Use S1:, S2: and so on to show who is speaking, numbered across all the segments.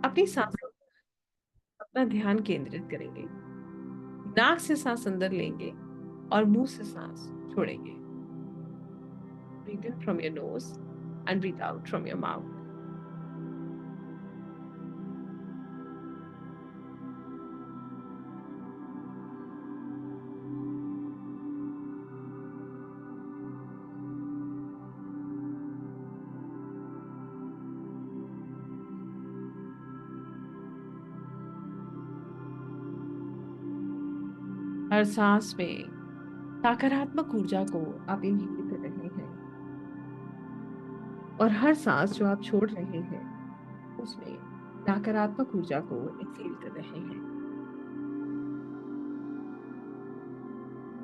S1: अपनी सांसों पर अपना ध्यान केंद्रित करेंगे। नाक से सांस अंदर लेंगे और मुंह से सांस छोड़ेंगे। Breathe in from your nose and breathe out from your mouth. हर सांस में सकारात्मक ऊर्जा को आप इनहेल कर रहे हैं और हर सांस जो आप छोड़ रहे हैं उसमें नकारात्मक ऊर्जा को एक्सहेल कर रहे हैं।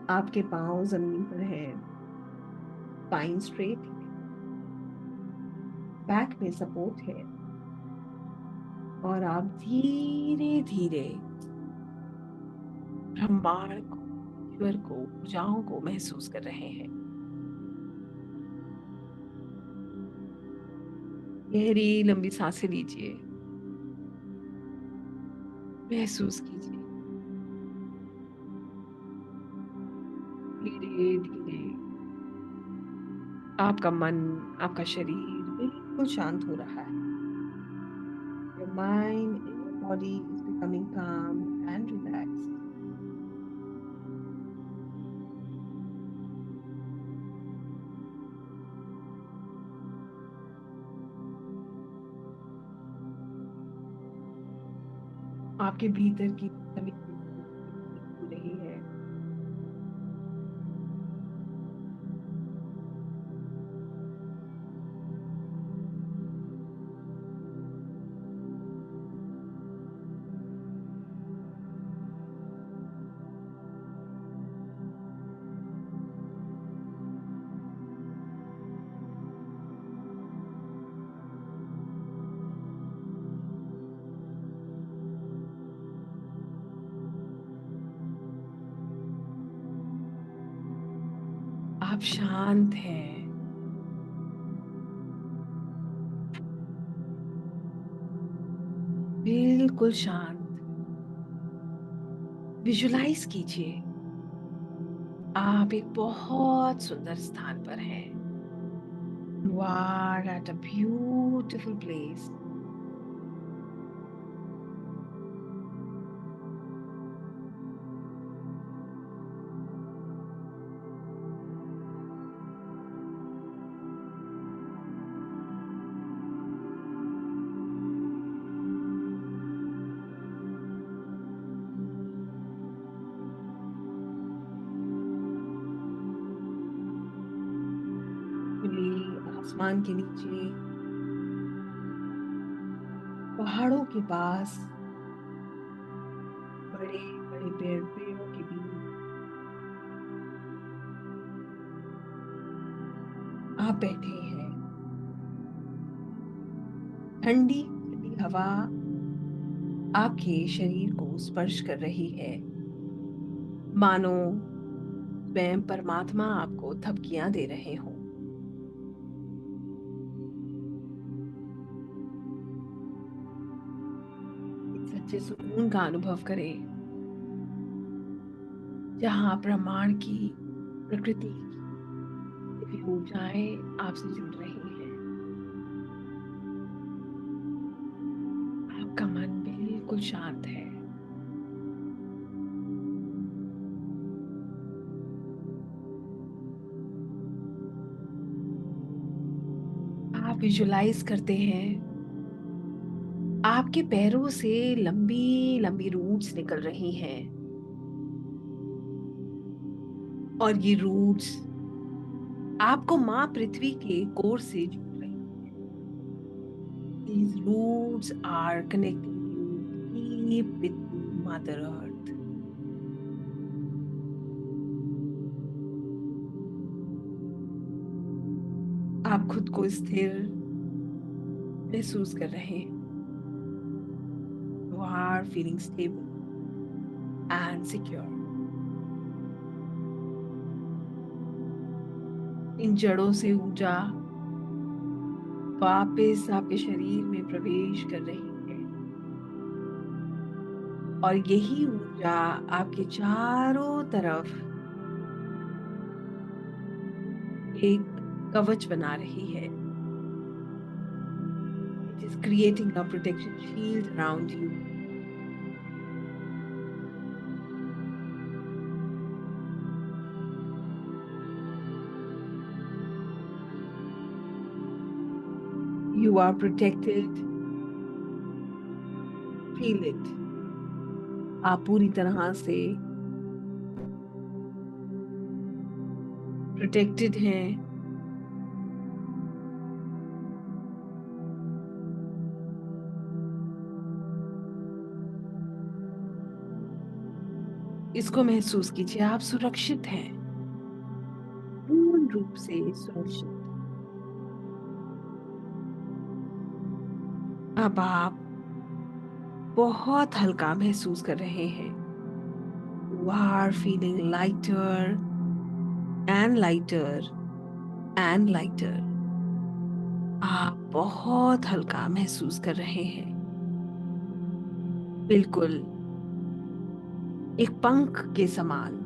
S1: आपके पांव जमीन पर हैं, स्पाइन स्ट्रेट है, बैक में सपोर्ट है और आप धीरे धीरे ब्रह्मांड को, ईश्वर को, ऊर्जाओं को महसूस कर रहे हैं। गहरी लंबी सांसें लीजिए, महसूस कीजिए। धीरे धीरे आपका मन, आपका शरीर बिल्कुल शांत हो रहा है। Your mind and your body is becoming calm and relaxed. आपके भीतर की सभी हो रही है। आप शांत हैं, बिल्कुल शांत। विजुलाइज कीजिए आप एक बहुत सुंदर स्थान पर हैं। You are at a beautiful place. खुली आसमान के नीचे, पहाड़ों के पास, बड़े बड़े पेड़ों के बीच आप बैठे हैं। ठंडी ठंडी हवा आपके शरीर को स्पर्श कर रही है, मानो स्वयं परमात्मा आपको थपकियां दे रहे हों। एक सच्चे सुकून का अनुभव करें जहां ब्रह्मांड की, प्रकृति की दिव्य ऊर्जाएं आपसे जुड़ रही हैं। आपका मन बिल्कुल शांत है। आप विजुलाइज करते हैं आपके पैरों से लंबी लंबी रूट्स निकल रही हैं और ये रूट्स आपको माँ पृथ्वी के कोर से जोड़ रही हैं। These roots are connecting you deep with Mother Earth. आप खुद को स्थिर महसूस कर रहे हैं। You are feeling stable and secure. इन जड़ों से ऊर्जा वापस आपके शरीर में प्रवेश कर रही है। और यही ऊर्जा आपके चारों तरफ एक कवच बना रही है. It is creating a protection shield around you. You are protected. Feel it. आप पूरी तरह से प्रोटेक्टेड हैं. इसको महसूस कीजिए, आप सुरक्षित हैं, पूर्ण रूप से सुरक्षित. अब आप बहुत हल्का महसूस कर रहे हैं. You are feeling lighter and lighter and lighter. आप बहुत हल्का महसूस कर रहे हैं, बिल्कुल एक पंख के समान.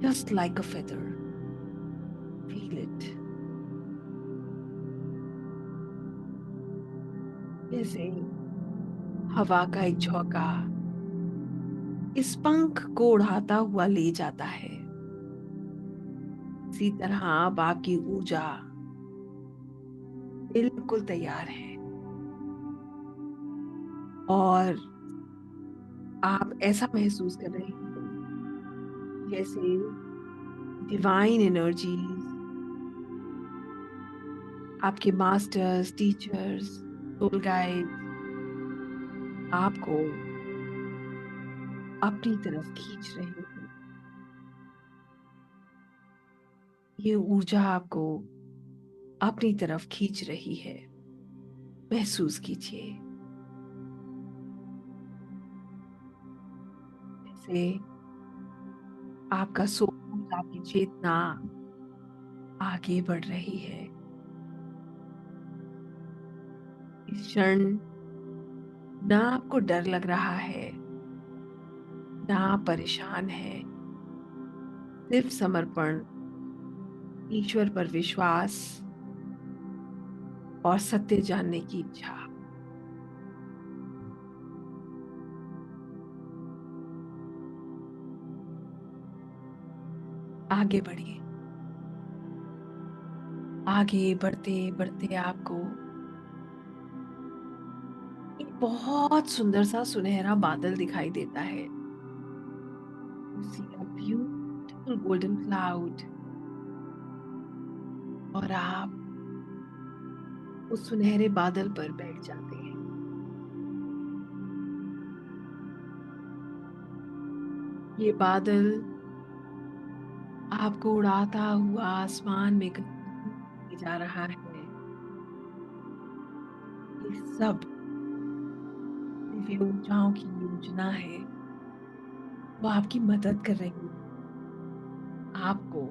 S1: Just like a feather. Feel it. जैसे हवा का एक झोंका इस पंख को उड़ाता हुआ ले जाता है, इसी तरह अब आपकी ऊर्जा बिल्कुल तैयार है और आप ऐसा महसूस कर रहे हैं जैसे डिवाइन एनर्जी, आपके मास्टर्स, टीचर्स, सोल गाइड आपको अपनी तरफ खींच रहे हैं. ये ऊर्जा आपको अपनी तरफ खींच रही है, महसूस कीजिए. जैसे आपका सोच, आपकी चेतना आगे बढ़ रही है. इस क्षण ना आपको डर लग रहा है, ना आप परेशान हैं, सिर्फ समर्पण, ईश्वर पर विश्वास और सत्य जानने की इच्छा. आगे बढ़िए. आगे बढ़ते बढ़ते आपको एक बहुत सुंदर सा सुनहरा बादल दिखाई देता है. You see a beautiful golden cloud. और आप उस सुनहरे बादल पर बैठ जाते हैं. ये बादल आपको उड़ाता हुआ आसमान में कहीं ले जा रहा है. ये सब दिव्य ऊर्जाओं की योजना है, वो आपकी मदद कर रही है. आपको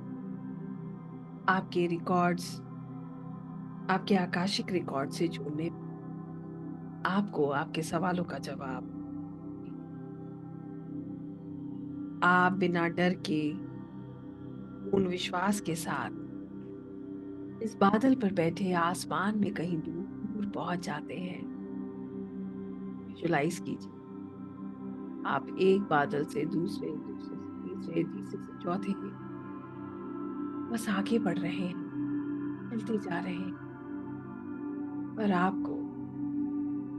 S1: आपके रिकॉर्ड्स, आपके आकाशिक रिकॉर्ड से जुड़ने, आपको आपके सवालों का जवाब, आप बिना डर के पूर्ण विश्वास के साथ इस बादल पर बैठे आसमान में कहीं दूर दूर पहुंच जाते हैं. विजुलाइज कीजिए, आप एक बादल से दूसरे, दूसरे से तीसरे, तीसरे से चौथे, बस आगे बढ़ रहे हैं, चलते जा रहे हैं. पर आपको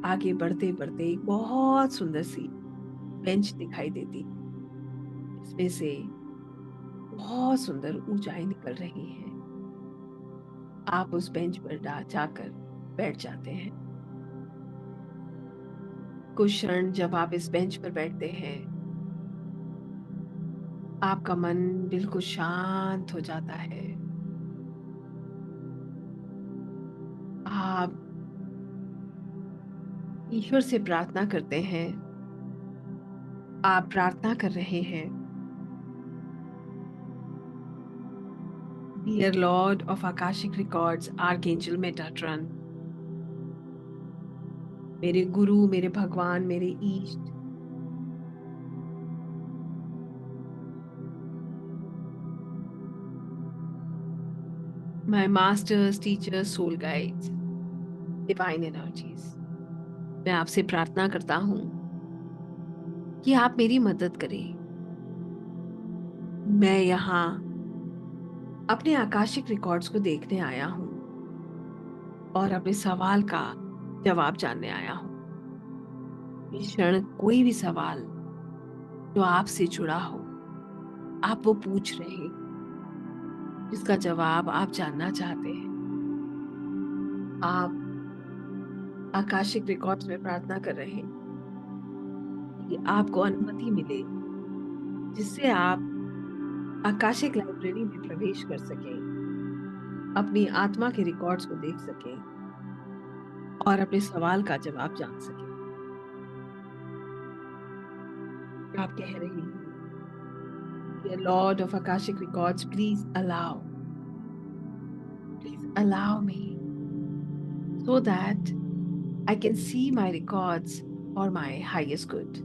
S1: आगे बढ़ते बढ़ते एक बहुत सुंदर सी बेंच दिखाई देती है. इसमें से बहुत सुंदर ऊंचाई निकल रही है. आप उस बेंच पर जाकर बैठ जाते हैं. कुछ क्षण जब आप इस बेंच पर बैठते हैं, आपका मन बिल्कुल शांत हो जाता है. आप ईश्वर से प्रार्थना करते हैं. आप प्रार्थना कर रहे हैं, Dear Lord of Akashic Records, Archangel Metatron, मेरे गुरु, मेरे भगवान, मेरे ईष्ट, my masters, teachers, soul guides, divine energies, मैं आपसे प्रार्थना करता हूँ कि आप मेरी मदद करें। मैं यहाँ अपने आकाशिक रिकॉर्ड्स को देखने आया हूँ और अपने सवाल का जवाब जानने आया हूँ। इस क्षण कोई भी सवाल जो आपसे जुड़ा हो, आप वो पूछ रहे हैं, जिसका जवाब आप जानना चाहते हैं। आप आकाशिक रिकॉर्ड्स में प्रार्थना कर रहे हैं कि आपको अनुमति मिले, जिससे आप आकाशिक लाइब्रेरी में प्रवेश कर सकें, अपनी आत्मा के रिकॉर्ड्स को देख सकें और अपने सवाल का जवाब जान सकें। आप कह रहे हैं, Dear Lord of Akashic Records, please allow me so that I can see my records for my highest good.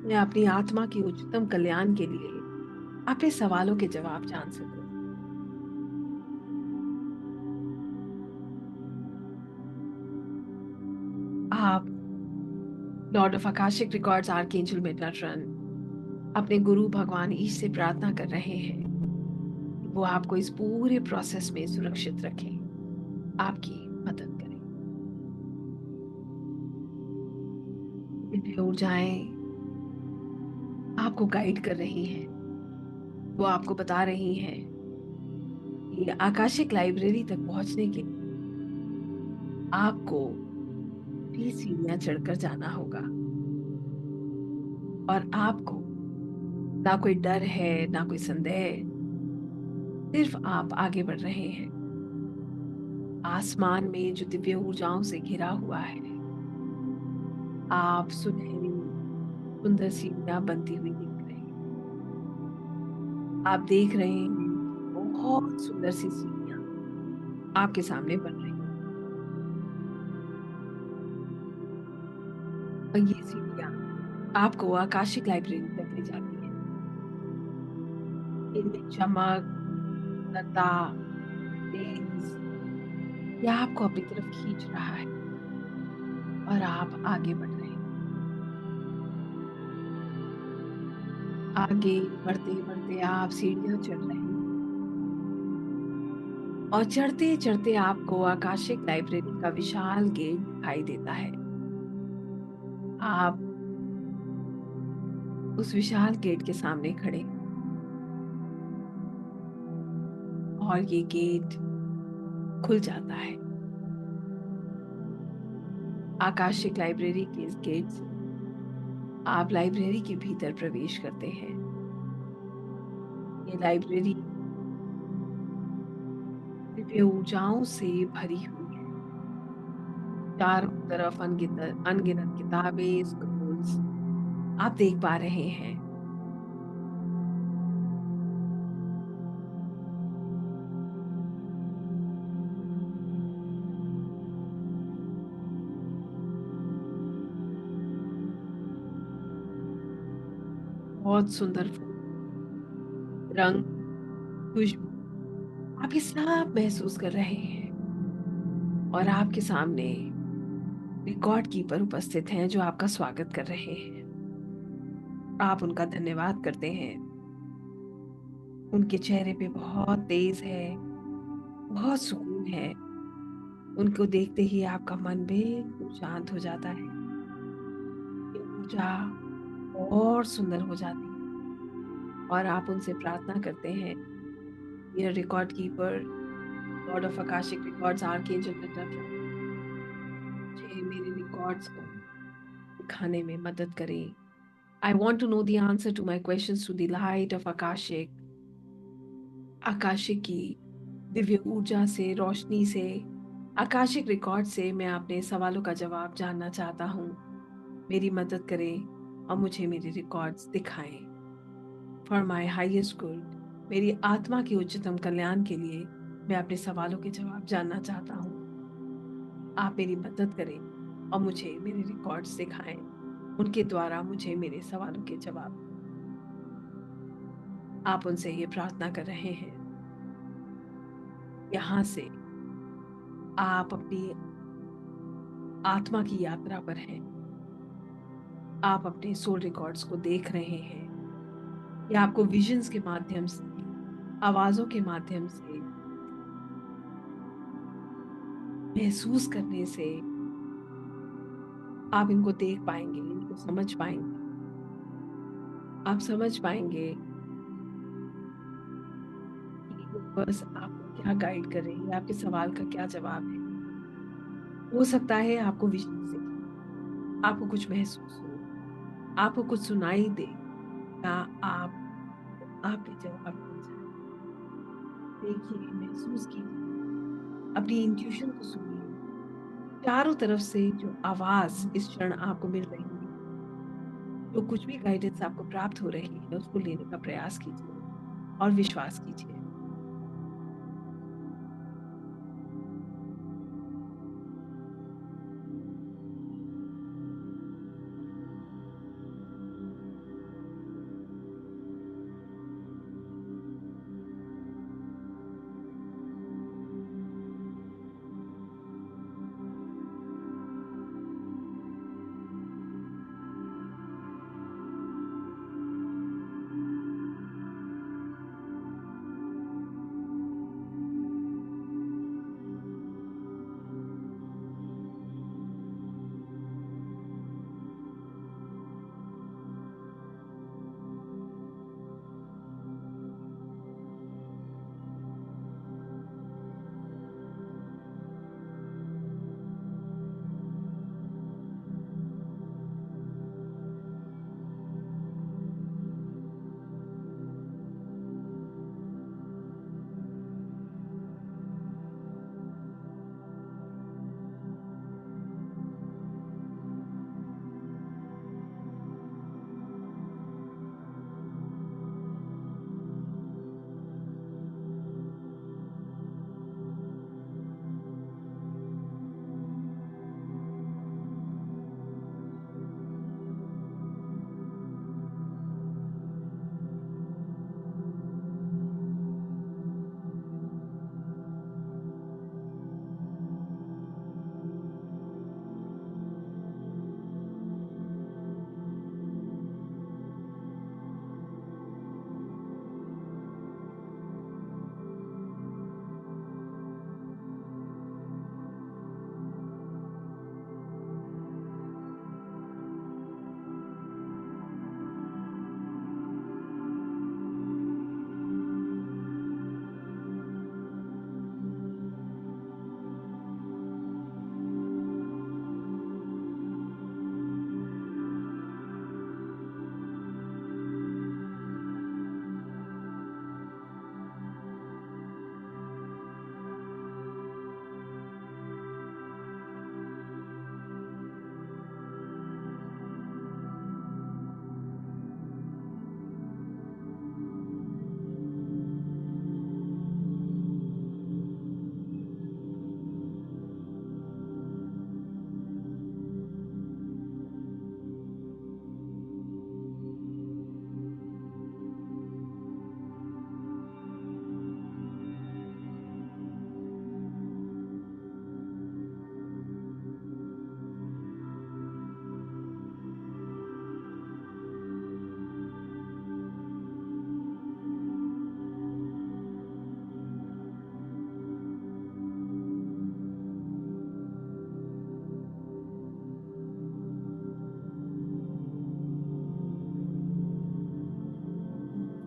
S1: मैं अपनी आत्मा की उच्चतम कल्याण के लिए अपने सवालों के जवाब जान सकूं। आप Lord of Akashic records archangel Metatron अपने गुरु भगवान ईश से प्रार्थना कर रहे हैं कि वो आपको इस पूरे प्रोसेस में सुरक्षित रखें, आपकी मदद करें। दिव्य ऊर्जाएं आपको गाइड कर रही हैं। वो आपको बता रही हैं कि आकाशिक लाइब्रेरी तक पहुंचने के लिए आपको 30 सीढ़ियां चढ़कर जाना होगा और आपको ना कोई डर है, ना कोई संदेह, सिर्फ आप आगे बढ़ रहे हैं। आसमान में जो दिव्य ऊर्जाओं से घिरा हुआ है, आप सुनहरी सुंदर सीढ़ियां बनती हुई दिख रही हैं। आप देख रहे हैं बहुत सुंदर सी सीढ़ियां आपके सामने बन रही हैं और ये सीढ़ियां आपको आकाशिक लाइब्रेरी तक ले जाती हैं। इनमें चमक, लता, तेज, यह आपको अपनी तरफ खींच रहा है और आप आगे बढ़ रहे हैं। आगे बढ़ते बढ़ते आप सीढ़ियां चढ़ रहे हैं और चढ़ते चढ़ते आपको आकाशिक लाइब्रेरी का विशाल गेट दिखाई देता है। आप उस विशाल गेट के सामने खड़े और ये गेट खुल जाता है। आकाशिक लाइब्रेरी के इस गेट से आप लाइब्रेरी के भीतर प्रवेश करते हैं। ये लाइब्रेरी दिव्य ऊर्जाओं से भरी हुई है। चारों तरफ अनगिनत अनगिनत किताबें, स्क्रोल्स आप देख पा रहे हैं। बहुत सुंदर फूल, रंग, खुशबू, आप ये सब महसूस कर रहे हैं और आपके सामने रिकॉर्ड कीपर उपस्थित हैं जो आपका स्वागत कर रहे हैं। आप उनका धन्यवाद करते हैं। उनके चेहरे पे बहुत तेज है, बहुत सुकून है। उनको देखते ही आपका मन बिल्कुल शांत हो जाता है। ये ऊर्जा और सुंदर हो जाती है और आप उनसे प्रार्थना करते हैं, dear record keeper, lord of Akashic records archangel Metatron, मुझे मेरे रिकॉर्ड्स को दिखाने में मदद करें। I want to know the answer to my questions through the light of Akashic. Akashic की दिव्य ऊर्जा से, रोशनी से, आकाशिक रिकॉर्ड से मैं अपने सवालों का जवाब जानना चाहता हूँ। मेरी मदद करें और मुझे मेरे रिकॉर्ड्स दिखाएं। फॉर माई हाइएस्ट गुड, मेरी आत्मा के उच्चतम कल्याण के लिए मैं अपने सवालों के जवाब जानना चाहता हूँ। आप मेरी मदद करें और मुझे मेरे रिकॉर्ड्स दिखाएं। उनके द्वारा मुझे मेरे सवालों के जवाब। आप उनसे ये प्रार्थना कर रहे हैं। यहाँ से आप अपनी आत्मा की यात्रा पर हैं। आप अपने सोल रिकॉर्ड्स को देख रहे हैं या आपको विजन्स के माध्यम से, आवाजों के माध्यम से, महसूस करने से आप इनको देख पाएंगे, इनको समझ पाएंगे। आप समझ पाएंगे कि यूनिवर्स आपको क्या गाइड कर रही है, आपके सवाल का क्या जवाब है। हो सकता है आपको विजन से, आपको कुछ महसूस हो, आपको कुछ सुनाई दे, या आपके जवाब मिल जाए। देखिए, महसूस कीजिए, अपनी इंट्यूशन को सुनिए। चारों तरफ से जो आवाज इस क्षण आपको मिल रही है, जो कुछ भी गाइडेंस आपको प्राप्त हो रही है, उसको लेने का प्रयास कीजिए और विश्वास कीजिए।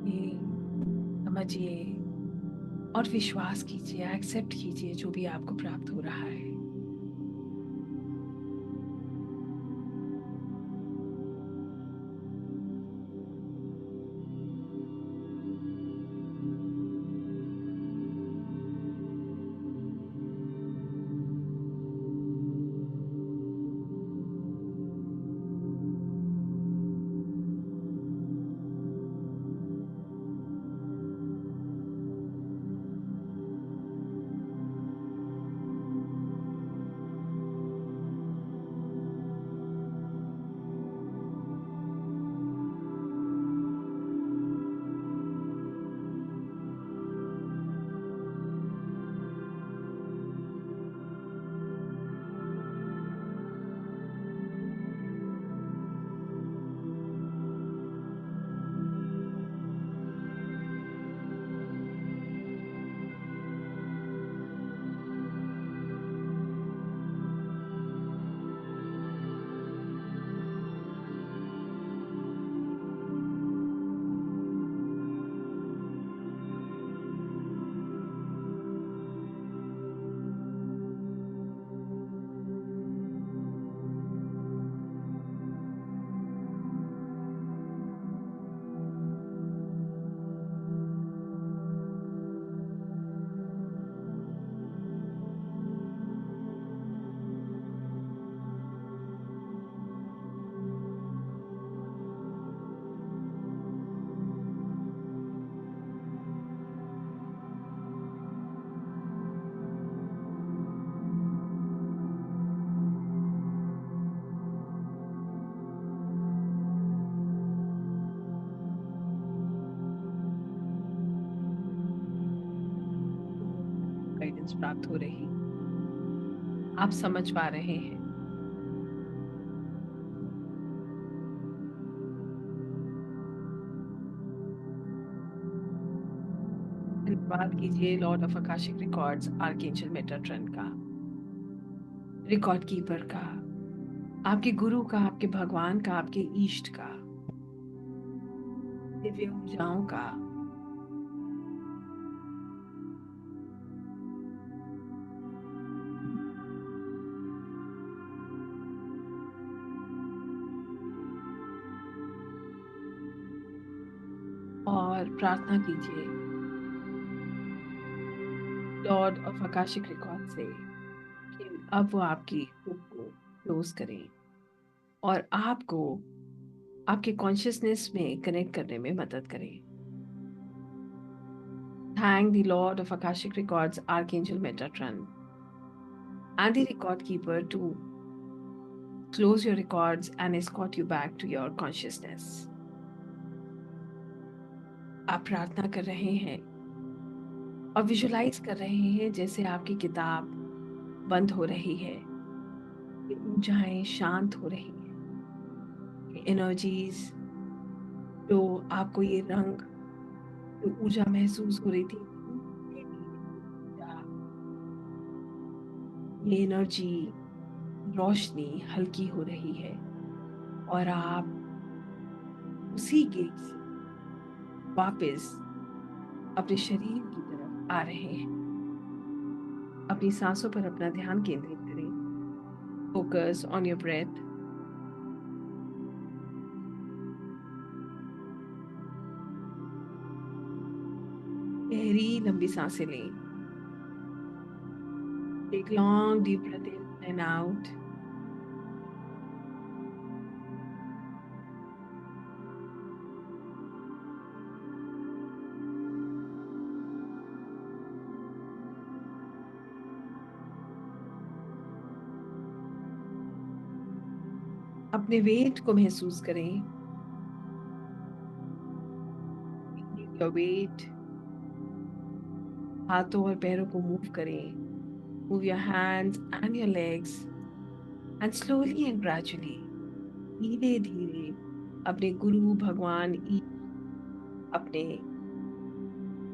S1: ये समझिए और विश्वास कीजिए, एक्सेप्ट कीजिए जो भी आपको प्राप्त हो रहा है। गाइडेंस प्राप्त हो रही, आप समझ पा रहे हैं। धन्यवाद कीजिए Lord of Akashic records archangel Metatron का, रिकॉर्ड कीपर का, आपके गुरु का, आपके भगवान का, आपके इष्ट का, दिव्य ऊर्जाओं का। और प्रार्थना कीजिए लॉर्ड ऑफ अकाशिक रिकॉर्ड से कि अब वो आपकी बुक को क्लोज करें और आपको आपके कॉन्शियसनेस में कनेक्ट करने में मदद करें। Thank the Lord of Akashic Records, Archangel Metatron, and the record keeper to close your records and escort you back to your consciousness. आप प्रार्थना कर रहे हैं और विजुलाइज कर रहे हैं जैसे आपकी किताब बंद हो रही है, ये ऊर्जाएं शांत हो रही हैं, ये एनर्जीज, जो आपको ये रंग, जो ऊर्जा महसूस हो रही थी, ये एनर्जी, रोशनी हल्की हो रही है और आप उसी गेट से वापस अपने शरीर की तरफ आ रहे हैं। अपनी सांसों पर अपना ध्यान केंद्रित करें। Focus on your breath. गहरी लंबी सांसें लें। Take long deep breath in and out. अपने वेट को महसूस करें। Your weight. हाथों और पैरों को मूव करें। Move your hands and your legs and slowly and gradually, धीरे धीरे अपने गुरु, भगवान, अपने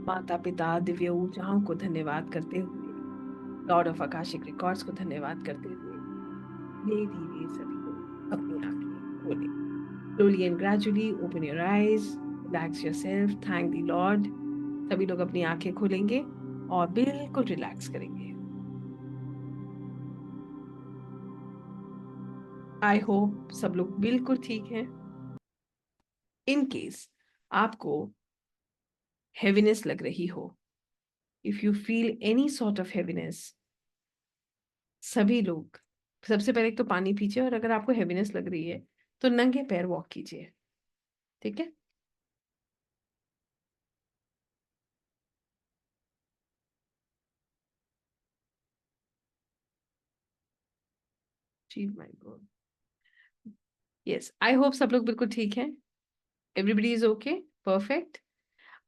S1: माता पिता, दिव्य ऊर्जाओं को धन्यवाद करते हुए, लॉर्ड ऑफ आकाशिक रिकॉर्ड्स को धन्यवाद करते हुए धीरे धीरे सभी लोग अपनी आंखें खोलें। Slowly and gradually open your eyes, relax yourself, thank the Lord. सभी लोग अपनी आंखें खोलेंगे और बिल्कुल रिलैक्स करेंगे। आई होप सब लोग बिल्कुल ठीक हैं। इन केस आपको हेवीनेस लग रही हो, if you feel any sort of heaviness, सभी लोग सबसे पहले तो पानी पीजिए और अगर आपको हेवीनेस लग रही है तो नंगे पैर वॉक कीजिए। ठीक है? Achieve my goal. Yes, I hope सब लोग बिल्कुल ठीक हैं। Everybody is okay, perfect.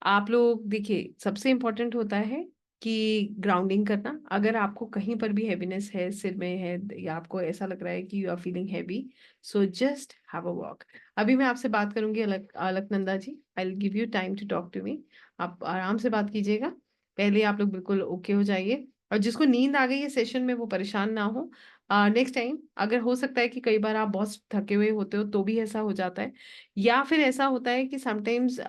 S1: आप लोग देखिए, सबसे इम्पोर्टेंट होता है कि ग्राउंडिंग करना। अगर आपको कहीं पर भी हैवीनेस है, सिर में है, या आपको ऐसा लग रहा है कि you are feeling heavy, so just have a walk. अभी मैं आपसे बात करूंगी, Alakananda ji, I will give you time to talk to me. आप आराम से बात कीजिएगा। पहले आप लोग बिल्कुल ओके हो जाइए, और जिसको नींद आ गई है सेशन में वो परेशान ना हो। नेक्स्ट टाइम अगर हो सकता है कि कई बार आप बहुत थके हुए होते हो तो भी ऐसा हो जाता है, या फिर ऐसा होता है कि समटाइम्स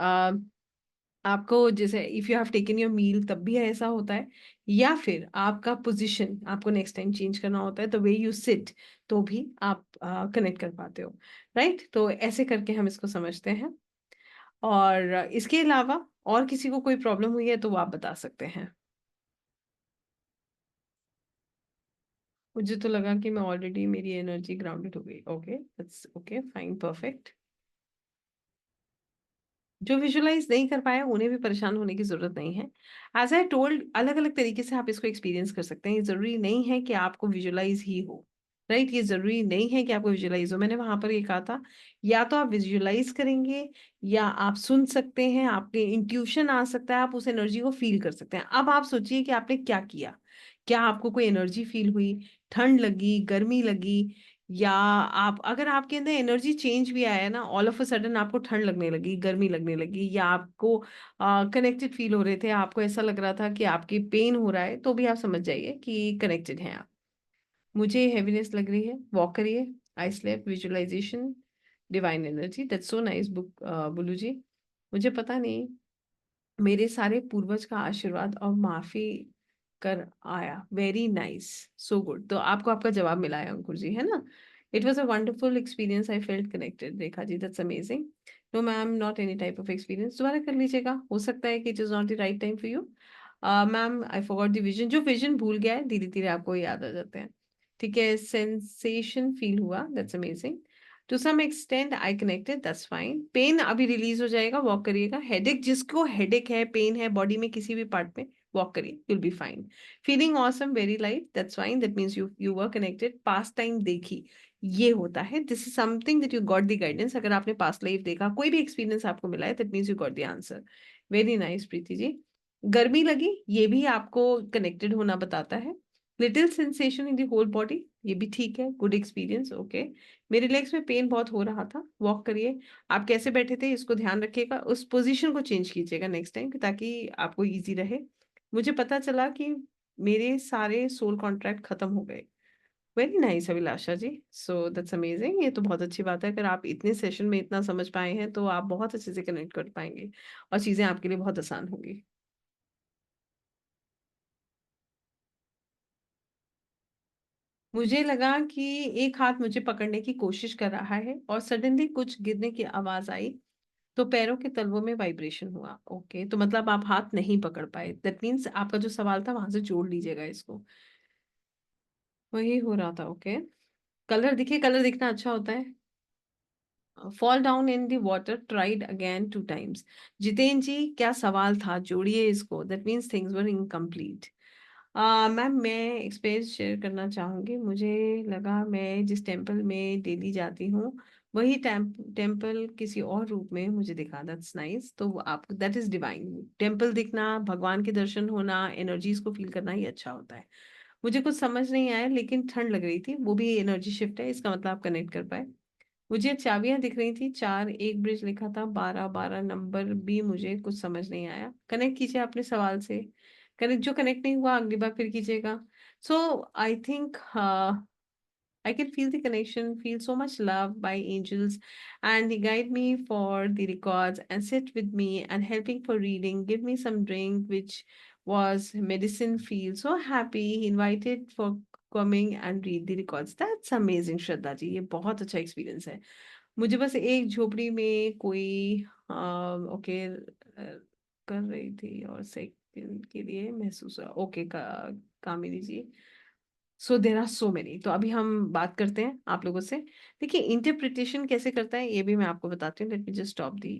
S1: आपको जैसे if you have taken your meal तब भी ऐसा होता है, या फिर आपका पोजीशन आपको नेक्स्ट टाइम चेंज करना होता है, द वे यू सिट, तो भी आप कनेक्ट कर पाते हो। राइट? तो ऐसे करके हम इसको समझते हैं। और इसके अलावा और किसी को कोई प्रॉब्लम हुई है तो वो आप बता सकते हैं। मुझे तो लगा कि मैं ऑलरेडी, मेरी एनर्जी ग्राउंडेड हो गई। Okay, that's okay, fine, perfect. जो विजुलाइज नहीं कर पाए उन्हें भी परेशान होने की जरूरत नहीं है। एज आई टोल्ड, अलग अलग तरीके से आप इसको एक्सपीरियंस कर सकते हैं। ये जरूरी नहीं है कि आपको विजुलाइज ही हो। राइट? ये जरूरी नहीं है कि आपको विजुलाइज हो। मैंने वहां पर ये कहा था, या तो आप विजुलाइज करेंगे, या आप सुन सकते हैं, आपके इंट्यूशन आ सकता है, आप उस एनर्जी को फील कर सकते हैं। अब आप सोचिए कि आपने क्या किया। क्या आपको कोई एनर्जी फील हुई, ठंड लगी, गर्मी लगी, या आप अगर आपके अंदर एनर्जी चेंज भी आया ना, ऑल ऑफ अ सडन आपको ठंड लगने लगी, गर्मी लगने लगी, या आपको कनेक्टेड फील हो रहे थे, आपको ऐसा लग रहा था कि आपकी पेन हो रहा है, तो भी आप समझ जाइए कि कनेक्टेड हैं आप। मुझे हैवीनेस लग रही है, वॉक करिए, I slept, visualization, divine energy, that's so nice बुक बुलू जी। मुझे पता नहीं, मेरे सारे पूर्वज का आशीर्वाद और माफी कर आया, वेरी नाइस, सो गुड। तो आपको आपका जवाब मिला है अंकुर जी, है ना? It was a wonderful experience, I felt connected, Rekha ji, that's amazing. No ma'am, not any type of experience, दोबारा कर लीजिएगा, हो सकता है कि it is not the right time for you. Ma'am, I forgot the vision, जो विजन भूल गया है धीरे धीरे आपको याद आ जाते हैं। ठीक है, सेंसेशन फील हुआ, that's amazing. To some extent I connected, that's fine. Pain अभी रिलीज हो जाएगा, वॉक करिएगा। हेडेक, जिसको हेडेक है, पेन है बॉडी में किसी भी पार्ट में, वॉक करिए, you'll be fine. Feeling awesome, very light, that's fine, that means you were connected. Past time देखी, ये होता है, this is something that you got the guidance. अगर आपने पास्ट लाइफ देखा, कोई भी एक्सपीरियंस आपको मिला है, that means you got the answer. Very nice Preeti ji. गर्मी लगी, ये भी आपको कनेक्टेड होना बताता है। Little sensation in the whole body, ये भी ठीक है, गुड एक्सपीरियंस, ओके। मेरे लेग्स में पेन बहुत हो रहा था, वॉक करिए। आप कैसे बैठे थे इसको ध्यान रखिएगा, उस पोजीशन को चेंज कीजिएगा नेक्स्ट टाइम, ताकि आपको इजी रहे। मुझे पता चला कि मेरे सारे सोल कॉन्ट्रैक्ट खत्म हो गए। Very nice Abhilasha ji, so that's amazing. ये तो बहुत अच्छी बात है, अगर आप इतने सेशन में इतना समझ पाए हैं तो आप बहुत अच्छे से कनेक्ट कर पाएंगे और चीजें आपके लिए बहुत आसान होंगी। मुझे लगा कि एक हाथ मुझे पकड़ने की कोशिश कर रहा है और सडनली कुछ गिरने की आवाज आई, तो पैरों के तलवों में वाइब्रेशन हुआ। ओके, तो मतलब आप हाथ नहीं पकड़ पाए, दैट मीन्स आपका जो सवाल था वहां से जोड़ लीजिएगा इसको। वही हो रहा था, ओके। कलर दिखे, कलर दिखना अच्छा होता है। Fall down in the water, tried again 2 times. Jiten ji, क्या सवाल था, जोड़िए इसको, that means things were incomplete. Ma'am, मैं एक्सपीरियंस शेयर करना चाहूँगी। मुझे लगा मैं जिस टेम्पल में डेली जाती हूँ, वही टेम्पल किसी और रूप में मुझे दिखा, दैट्स नाइस। तो आप, दैट इज डिवाइन, टेम्पल दिखना, भगवान के दर्शन होना, एनर्जीज को फील करना ही अच्छा होता है। मुझे कुछ समझ नहीं आया, लेकिन ठंड लग रही थी, वो भी एनर्जी शिफ्ट है, इसका मतलब आप कनेक्ट कर पाए। मुझे चाबियां दिख रही थी, 4, एक ब्रिज लिखा था, 12, 12 नंबर भी मुझे कुछ समझ नहीं आया। कनेक्ट कीजिए अपने सवाल से, कनेक्ट, जो कनेक्ट नहीं हुआ अगली बार फिर कीजिएगा। So I think I can feel the connection, feel so much love by angels, and they guide me for the records and sit with me and helping for reading, give me some drink, which was medicine. Feel so happy. He invited for coming and read the records. That's amazing, Shraddha ji, ये बहुत अच्छा experience है। मुझे बस एक झोपड़ी में कोई ओके कर रही थी और सेकंड के लिए महसूस हुआ, ओके का, कामिनी जी। सो देर आर सो मेनी, तो अभी हम बात करते हैं आप लोगों से। देखिए, इंटरप्रिटेशन कैसे करता है ये भी मैं आपको बताती हूँ, let me just stop the